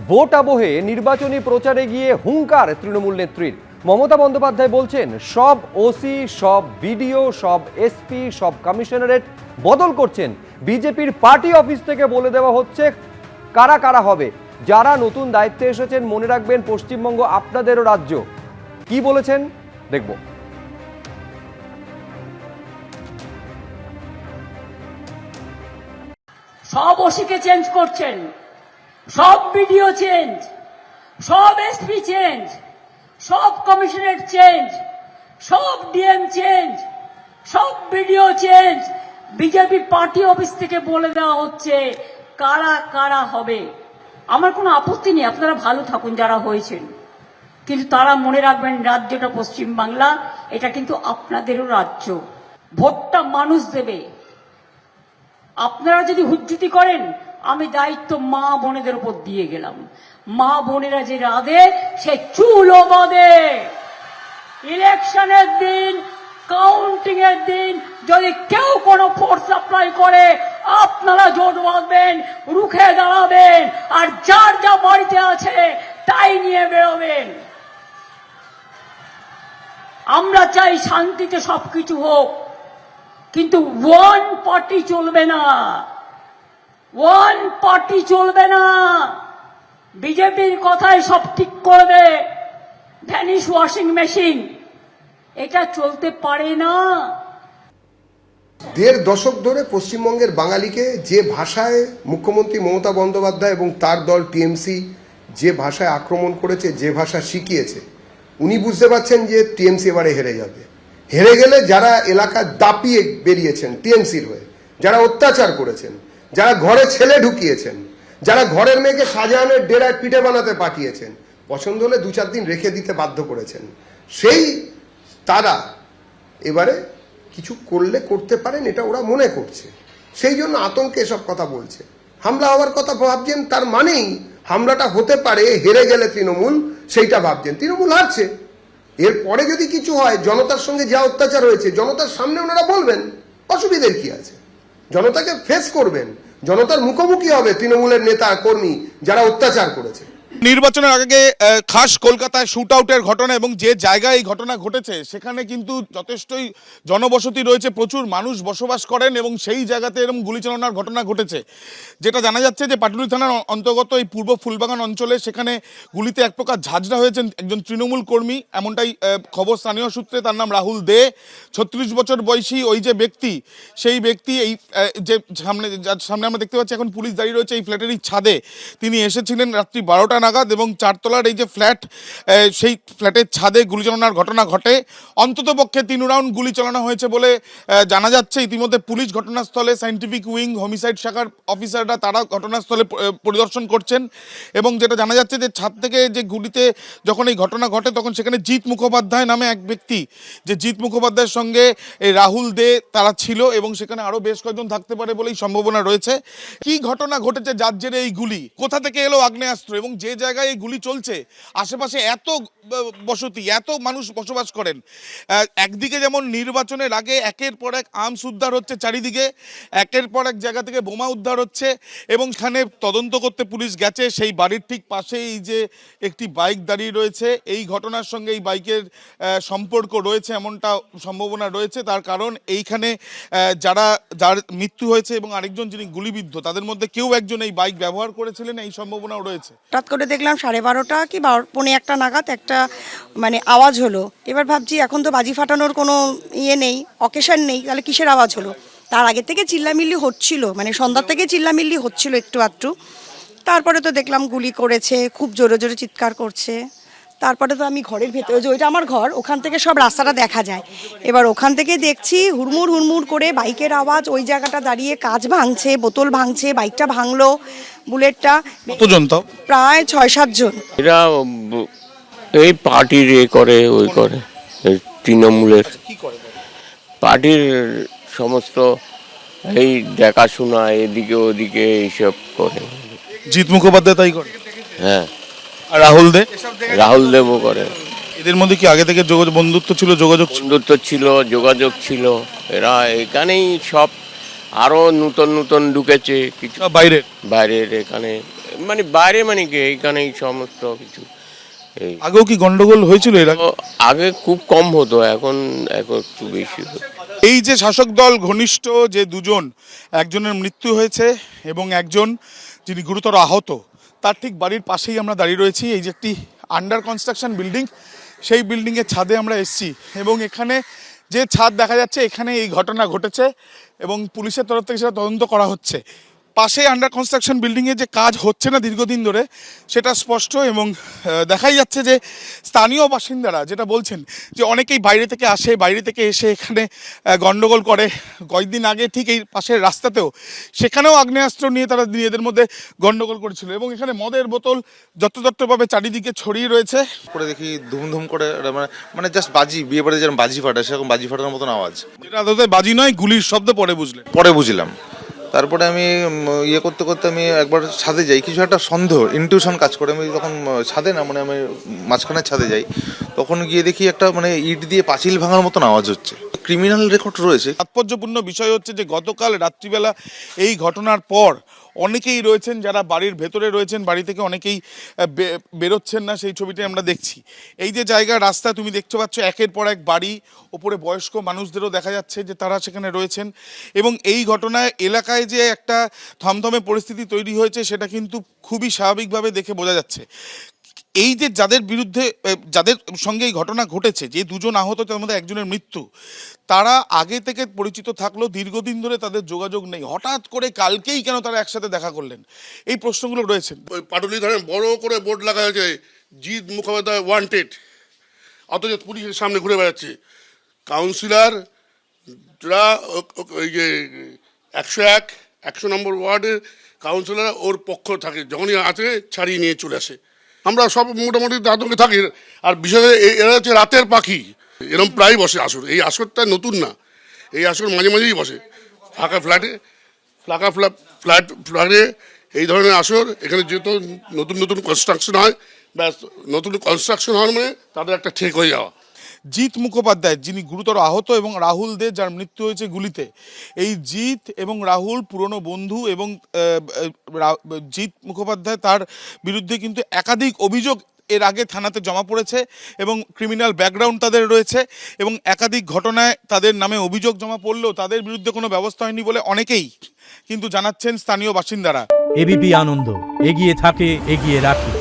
Vote আবহে নির্বাচনী প্রচারে গিয়ে হুঙ্কার তৃণমূল নেত্রীর। মমতা বন্দ্যোপাধ্যায় বলছেন, সব ওসি, সব বিডিও, সব এসপি, সব কমিশনারেট বদল করছেন। বিজেপির পার্টি অফিস থেকে বলে দেওয়া হচ্ছে কারা কারা হবে। যারা নতুন দায়িত্বে এসেছেন মনে রাখবেন পশ্চিমবঙ্গ আপনাদেরও রাজ্য। কি বলেছেন দেখব। সব ওসিকে চেঞ্জ করছেন, সব বিডিও চেঞ্জ, সব এসপি চেঞ্জ, সব কমিশনারেট চেঞ্জ, সব ডিএম চেঞ্জ, সব BDO change. BJP party office থেকে বলে দেওয়া হচ্ছে কারা কারা হবে। আমার কোনো আপত্তি নেই, আপনারা ভালো থাকুন যারা হয়েছেন, কিন্তু তারা মনে রাখবেন রাজ্যটা পশ্চিমবাংলা, এটা কিন্তু আপনাদেরও রাজ্য। ভোটটা মানুষ দেবে। আপনারা যদি হুজ্জুতি করেন, আমি দায়িত্ব মা বোনেদের উপর দিয়ে গেলাম। মা বোনেরা যে রাধে সে চুলও বাঁধে। ইলেকশনের দিন, কাউন্টিং এর দিন যদি কেউ কোনো ফোর্স সাপ্লাই করে, আপনারা জোট বাঁধবেন, রুখে দাঁড়াবেন, আর যার যা বাড়িতে আছে তাই নিয়ে বেরোবেন। আমরা চাই শান্তিতে সবকিছু হোক, কিন্তু ওয়ান পার্টি চলবে না, ওয়ান পার্টি চলবে না। বিজেপির কথাই সব ঠিক করবে, ভ্যানিশ ওয়াশিং মেশিন, এটা চলতে পারে না। দেড় দশক ধরে পশ্চিমবঙ্গের বাঙালিকে যে ভাষায় মুখ্যমন্ত্রী মমতা বন্দ্যোপাধ্যায় এবং তার দল টিএমসি যে ভাষায় আক্রমণ করেছে, যে ভাষা শিখিয়েছে, উনি বুঝতে পারছেন যে টিএমসি এবারে হেরে যাবে। হেরে গেলে যারা এলাকা দাপিয়ে বেরিয়েছেন টিএমসির হয়ে, যারা অত্যাচার করেছেন, যারা ঘরে ছেলে ঢুকিয়েছেন, যারা ঘরের মেয়েকে শাহজাহানের ডেরায় পিঠে বানাতে পাঠিয়েছেন, পছন্দ হলে 2-4 দিন রেখে দিতে বাধ্য করেছেন, সেই তারা এবারে কিছু করলে করতে পারেন এটা ওরা মনে করছে। সেই জন্য আতঙ্কে এসব কথা বলছে। হামলা হওয়ার কথা ভাবছেন, তার মানেই হামলাটা হতে পারে হেরে গেলে তৃণমূল, সেইটা ভাবছেন। তৃণমূল হারছে, এরপরে যদি কিছু হয়, জনতার সঙ্গে যা অত্যাচার হয়েছে জনতার সামনে ওনারা বলবেন, অসুবিধার কি আছে? জনতাকে ফেস করবেন, জনতার মুখোমুখি হবে তৃণমূলের নেতা কর্মী যারা অত্যাচার করেছে। নির্বাচনের আগে খাস কলকাতায় শুট আউটের ঘটনা এবং যে জায়গায় এই ঘটনা ঘটেছে সেখানে কিন্তু যথেষ্টই জনবসতি রয়েছে, প্রচুর মানুষ বসবাস করেন এবং সেই জায়গাতে এরকম গুলি চালানোর ঘটনা ঘটেছে। যেটা জানা যাচ্ছে যে পাটুলি থানার অন্তর্গত এই পূর্ব ফুলবাগান অঞ্চলে সেখানে গুলিতে এক প্রকার ঝাঁঝরা হয়েছেন একজন তৃণমূল কর্মী, এমনটাই খবর স্থানীয় সূত্রে। তার নাম রাহুল দে, 36 বছর বয়সী। ওই যে ব্যক্তি, সেই ব্যক্তি এই যে সামনে আমরা দেখতে পাচ্ছি এখন পুলিশ দাঁড়িয়ে রয়েছে এই ফ্ল্যাটেরই ছাদে, তিনি এসেছিলেন রাত্রি 12টা নাগাদ এবং 4 তলার এই যে ফ্ল্যাট, সেই ফ্ল্যাটের ছাদে গুলি চালানোর ঘটনা ঘটে। অন্তত পক্ষে 3 রাউন্ড গুলি চালানো হয়েছে বলে জানা যাচ্ছে। ইতিমধ্যে পুলিশ ঘটনাস্থলে, সায়েন্টিফিক উইং, হোমিসাইড শাখার অফিসাররা তারা ঘটনাস্থলে পরিদর্শন করছেন এবং যেটা জানা যাচ্ছে যে ছাদ থেকে যে গুলিতে যখন এই ঘটনা ঘটে তখন সেখানে জিৎ মুখোপাধ্যায় নামে এক ব্যক্তি, যে জিৎ মুখোপাধ্যায়ের সঙ্গে এই রাহুল দে তারা ছিল এবং সেখানে আরও বেশ কয়েকজন থাকতে পারে বলেই সম্ভাবনা রয়েছে। কি ঘটনা ঘটেছে যার জেরে এই গুলি, কোথা থেকে এলো আগ্নেয়াস্ত্র, এবং যে জায়গায় এই গুলি চলছে আশেপাশে এত বসতি, এত মানুষ বসবাস করেন। একদিকে যেমন নির্বাচনের আগে একের পর এক আর্মস উদ্ধার হচ্ছে চারিদিকে, একের পর এক জায়গা থেকে বোমা উদ্ধার হচ্ছে এবং সেখানে তদন্ত করতে পুলিশ গেছে। সেই বাড়ির ঠিক পাশেই যে একটি বাইক দাঁড়িয়ে রয়েছে, এই ঘটনার সঙ্গে এই বাইকের সম্পর্ক রয়েছে এমনটা সম্ভাবনা রয়েছে। তার কারণ এইখানে যার মৃত্যু হয়েছে এবং আরেকজন যিনি গুলিবিদ্ধ, তাদের মধ্যে কেউ একজন এই বাইক ব্যবহার করেছিলেন, এই সম্ভাবনাও রয়েছে। হঠাৎ করে দেখলাম 12:30 কি 12:45 নাগাদ একটা আওয়াজ হলো। এবার ভাবছি এখন তো বাজি ফাটানোর কোনো ইয়ে নেই, অকেশন নেই, তাহলে কিসের আওয়াজ হলো? তার আগে থেকে চিল্লামিল্লি হচ্ছিল, সন্ধ্যা থেকে চিল্লামিল্লি হচ্ছিল একটু আধটু। তারপরে তো দেখলাম গুলি করেছে, খুব জোরে জোরে চিৎকার করছে। তারপরে তো আমি ঘরের ভেতরে, যে ওইটা আমার ঘর, ওখান থেকে সব রাস্তাটা দেখা যায়। এবার ওখান থেকে দেখছি হুড়মুড় হুড়মুড় করে বাইকের আওয়াজ, ওই জায়গাটা দাঁড়িয়ে কাঁচ ভাঙছে, বোতল ভাঙছে, বাইকটা ভাঙলো, বুলেটটা। কতজন? তো প্রায় 6-7 জন। এরা এই পার্টির করে ওই করে, তৃণমূলের পার্টির সমস্ত এই দেখাশোনা এদিকে ওদিকে এইসব করে। জিৎ মুখোপাধ্যায় তাই করে? হ্যাঁ। আর রাহুল দেবও করে। এদের মধ্যে কি আগে থেকে বন্ধুত্ব ছিল, যোগাযোগ ছিল? এরা এখানেই সব আরো নতুন ঢুকেছে কিছু বাইরের, এখানে মানে বাইরে মানে কি এইখানেই সমস্ত কিছু এই আগেও কি গন্ডগোল হয়েছিল এর আগে? তো আগে খুব কম হতো, এখন এখন একটু বেশি হতো। এই যে শাসক দল ঘনিষ্ঠ যে দুজন, একজনের মৃত্যু হয়েছে এবং একজন যিনি গুরুতর আহত, তার ঠিক বাড়ির পাশেই আমরা দাঁড়িয়ে রয়েছি। এই যে একটি আন্ডার কনস্ট্রাকশন বিল্ডিং, সেই বিল্ডিংয়ের ছাদে আমরা এসেছি এবং এখানে যে ছাদ দেখা যাচ্ছে এখানে এই ঘটনা ঘটেছে এবং পুলিশের তরফ থেকে সেটা তদন্ত করা হচ্ছে। পাশে আন্ডার কনস্ট্রাকশন বিল্ডিংয়ে যে কাজ হচ্ছে না দীর্ঘদিন ধরে সেটা স্পষ্ট এবং দেখাই যাচ্ছে যে স্থানীয় বাসিন্দারা যেটা বলছেন যে অনেকেই বাইরে থেকে আসে, বাইরে থেকে এসে এখানে গন্ডগোল করে। কয়েকদিন আগে ঠিক এই পাশের রাস্তাতেও সেখানেও আগ্নেয়াস্ত্র নিয়ে তারা নিজেদের মধ্যে গন্ডগোল করেছিল এবং এখানে মদের বোতল যত্রতত্রভাবে চারিদিকে ছড়িয়ে রয়েছে। করে দেখি ধুমধুম করে মানে জাস্ট বাজি, বিয়ে বাড়ি যেরকম বাজি ফাটে সেরকম বাজি ফাটানোর মতন আওয়াজ। যেটা আদতে বাজি নয়, গুলির শব্দ পরে বুঝলেন? পরে বুঝলাম। তারপরে আমি ইয়ে করতে করতে আমি একবার ছাদে যাই, কিছু একটা সন্দেহ ইনটিউশন কাজ করে। আমি তখন ছাদে না, মানে আমি মাঝখানের ছাদে যাই, তখন গিয়ে দেখি একটা মানে ইট দিয়ে পাঁচিল ভাঙার মতন আওয়াজ হচ্ছে। ক্রিমিনাল রেকর্ড রয়েছে। তাৎপর্যপূর্ণ বিষয় হচ্ছে যে গতকাল রাত্রিবেলা এই ঘটনার পর অনেকেই রয়েছেন যারা বাড়ির ভেতরে রয়েছেন, বাড়ি থেকে অনেকেই বেরোচ্ছেন না, সেই ছবিটি আমরা দেখছি। এই যে জায়গা রাস্তা তুমি দেখতে পাচ্ছ, একের পর এক বাড়ি, ওপরে বয়স্ক মানুষদেরও দেখা যাচ্ছে যে তারা সেখানে রয়েছেন এবং এই ঘটনায় এলাকায় যে একটা থমথমে পরিস্থিতি তৈরি হয়েছে সেটা কিন্তু খুবই স্বাভাবিকভাবে দেখে বোঝা যাচ্ছে। এই যে যাদের বিরুদ্ধে, যাদের সঙ্গে এই ঘটনা ঘটেছে, যে দুজন আহত তার মধ্যে একজনের মৃত্যু, তারা আগে থেকে পরিচিত থাকলেও দীর্ঘদিন ধরে তাদের যোগাযোগ নেই। হঠাৎ করে কালকেই কেন তারা একসাথে দেখা করলেন, এই প্রশ্নগুলো রয়েছে। ওই পাটুলি ধারে বড় করে বোর্ড লাগা হয়েছে, জিৎ মুখোপাধ্যায় ওয়ান্টেড, অথচ পুলিশের সামনে ঘুরে বেড়াচ্ছে। কাউন্সিলররা ওই যে 101 নম্বর ওয়ার্ডের কাউন্সিলর ওর পক্ষ থাকে, যখনই আছে ছাড়িয়ে নিয়ে চলে আসে। আমরা সব মোটামুটি আতঙ্কে থাকি। আর বিশেষ করে এরা হচ্ছে রাতের পাখি, এরকম প্রায় বসে আসর। এই আসরটা নতুন না, এই আসর মাঝে মাঝেই বসে ফাঁকা ফ্ল্যাটে এই ধরনের আসর। এখানে যেহেতু নতুন নতুন কনস্ট্রাকশন হয়, ব্যাস নতুন কনস্ট্রাকশন হয় মানে তাদের একটা ঠেক হয়ে যাওয়া। জিৎ মুখোপাধ্যায় যিনি গুরুতর আহত এবং রাহুল দে যার মৃত্যু হয়েছে গুলিতে, এই জিৎ এবং রাহুল পুরনো বন্ধু এবং জিৎ মুখোপাধ্যায় তার বিরুদ্ধে কিন্তু একাধিক অভিযোগ এর আগে থানাতে জমা পড়েছে এবং ক্রিমিনাল ব্যাকগ্রাউন্ড তাদের রয়েছে এবং একাধিক ঘটনায় তাদের নামে অভিযোগ জমা পড়লেও তাদের বিরুদ্ধে কোনো ব্যবস্থা হয়নি বলে অনেকেই কিন্তু জানাচ্ছেন স্থানীয় বাসিন্দারা। এবিপি আনন্দ, এগিয়ে থাকে, এগিয়ে রাখে।